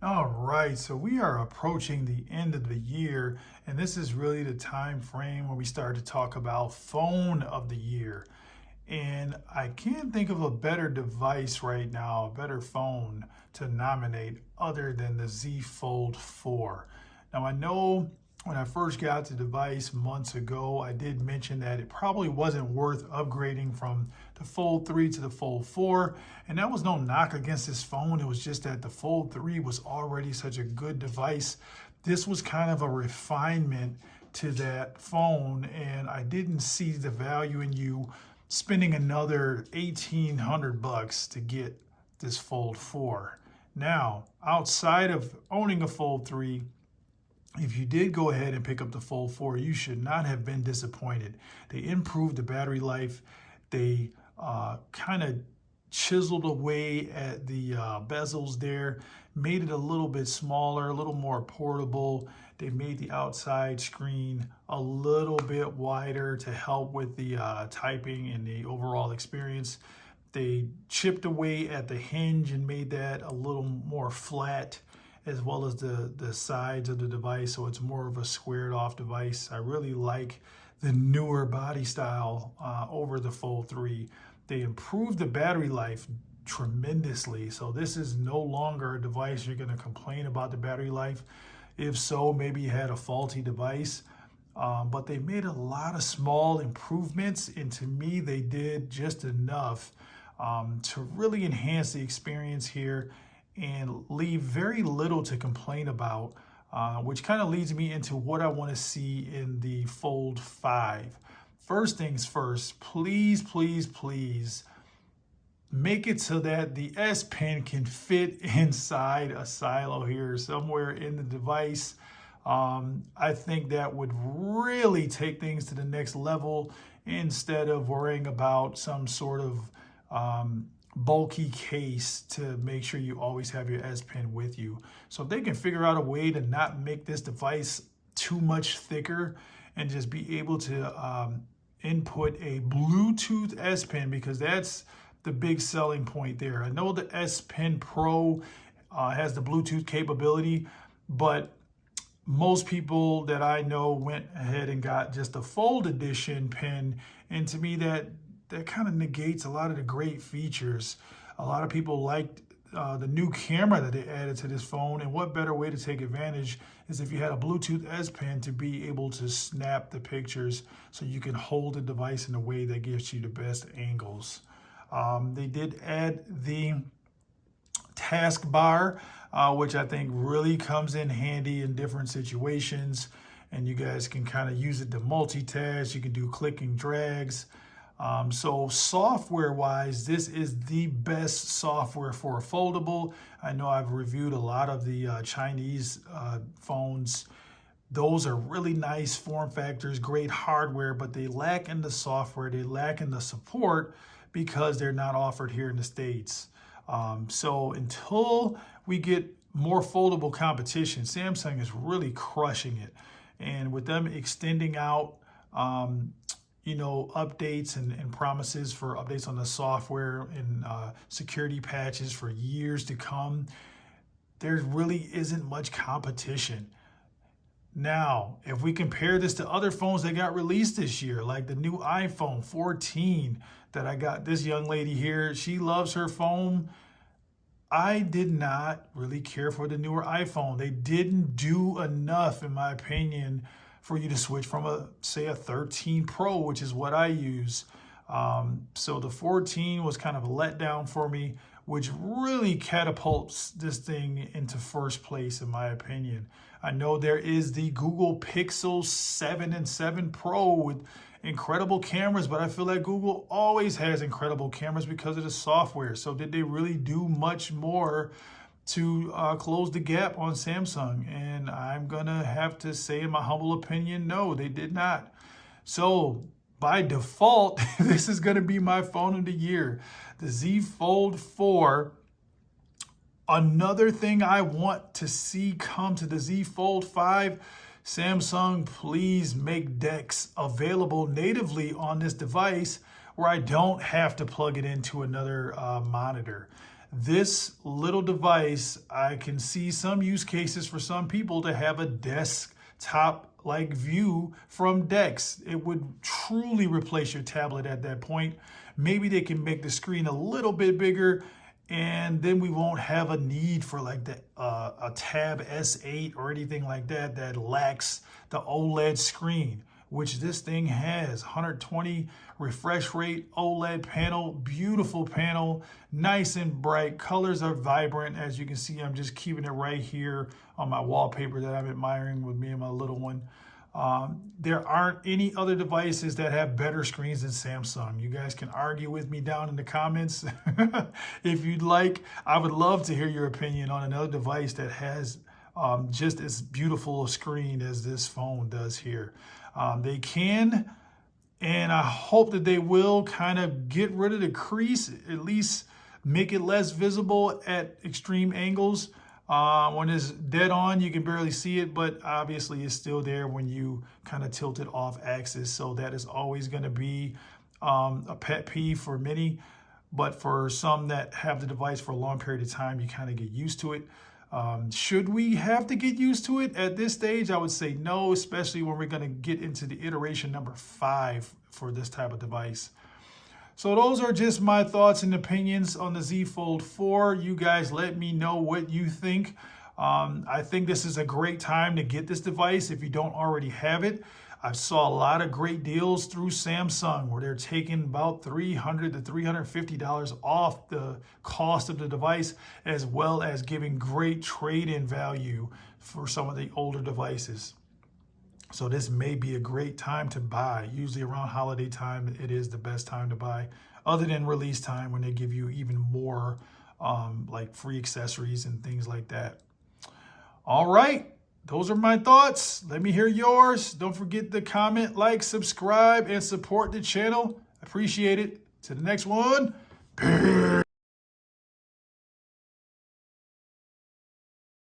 All right, so we are approaching the end of the year, and this is really the time frame where we start to talk about phone of the year. And I can't think of a better device right now, a better phone to nominate other than the Z Fold 4. Now, I know when I first got the device months ago, I did mention that it probably wasn't worth upgrading from the Fold 3 to the Fold 4. And that was no knock against this phone. It was just that the Fold 3 was already such a good device. This was kind of a refinement to that phone, and I didn't see the value in you spending another 1,800 bucks to get this Fold 4. Now, outside of owning a Fold 3, if you did go ahead and pick up the Fold 4, you should not have been disappointed. They improved the battery life. They kind of chiseled away at the bezels there, made it a little bit smaller, a little more portable. They made the outside screen a little bit wider to help with the typing and the overall experience. They chipped away at the hinge and made that a little more flat, as well as the sides of the device, so it's more of a squared off device. I really like the newer body style over the Fold 3. They improved the battery life tremendously, so this is no longer a device you're going to complain about the battery life. If so, maybe you had a faulty device. But they made a lot of small improvements, and to me, they did just enough to really enhance the experience here and leave very little to complain about, which kind of leads me into what I want to see in the Fold 5. First things first, please, please, please make it so that the S Pen can fit inside a silo here somewhere in the device. I think that would really take things to the next level instead of worrying about some sort of bulky case to make sure you always have your S Pen with you. So if they can figure out a way to not make this device too much thicker and just be able to input a Bluetooth S Pen, because that's the big selling point there. I know the S Pen Pro has the Bluetooth capability, but most people that I know went ahead and got just a Fold Edition pen, and to me that kind of negates a lot of the great features. A lot of people liked the new camera that they added to this phone, and what better way to take advantage is if you had a Bluetooth S Pen to be able to snap the pictures so you can hold the device in a way that gives you the best angles. They did add the taskbar, which I think really comes in handy in different situations, and you guys can kind of use it to multitask. You can do clicking drags. So software wise, this is the best software for a foldable. I know I've reviewed a lot of the Chinese phones. Those are really nice form factors, great hardware, but they lack in the software, they lack in the support because they're not offered here in the States. So until we get more foldable competition, Samsung is really crushing it. And with them extending out, updates and promises for updates on the software and security patches for years to come, there really isn't much competition. Now, if we compare this to other phones that got released this year, like the new iPhone 14 that I got this young lady here, she loves her phone. I did not really care for the newer iPhone. They didn't do enough, in my opinion, for you to switch from a 13 Pro, which is what I use. So the 14 was kind of a letdown for me, which really catapults this thing into first place, in my opinion. I know there is the Google Pixel 7 and 7 Pro with incredible cameras, but I feel like Google always has incredible cameras because of the software. So did they really do much more to close the gap on Samsung? And I'm gonna have to say, in my humble opinion, no, they did not. So by default, this is gonna be my phone of the year, the Z Fold 4. Another thing I want to see come to the Z Fold 5, Samsung, please make DeX available natively on this device where I don't have to plug it into another monitor. This little device, I can see some use cases for some people to have a desktop like view from DeX. It would truly replace your tablet at that point. Maybe they can make the screen a little bit bigger, and then we won't have a need for like a Tab S8 or anything like that that lacks the OLED screen, which this thing has. 120 refresh rate, OLED panel, beautiful panel, nice and bright. Colors are vibrant. As you can see, I'm just keeping it right here on my wallpaper that I'm admiring with me and my little one. There aren't any other devices that have better screens than Samsung. You guys can argue with me down in the comments if you'd like. I would love to hear your opinion on another device that has just as beautiful a screen as this phone does here. They can, and I hope that they will, kind of get rid of the crease, at least make it less visible at extreme angles. When it's dead on, you can barely see it, but obviously it's still there when you kind of tilt it off axis. So that is always going to be a pet peeve for many. But for some that have the device for a long period of time, you kind of get used to it. Should we have to get used to it at this stage? I would say no, especially when we're going to get into the iteration number 5 for this type of device. So those are just my thoughts and opinions on the Z Fold 4. You guys let me know what you think. I think this is a great time to get this device if you don't already have it. I saw a lot of great deals through Samsung where they're taking about $300 to $350 off the cost of the device, as well as giving great trade-in value for some of the older devices. So this may be a great time to buy. Usually around holiday time, it is the best time to buy, other than release time when they give you even more like free accessories and things like that. All right, those are my thoughts. Let me hear yours. Don't forget to comment, like, subscribe, and support the channel. Appreciate it. To the next one. Peace.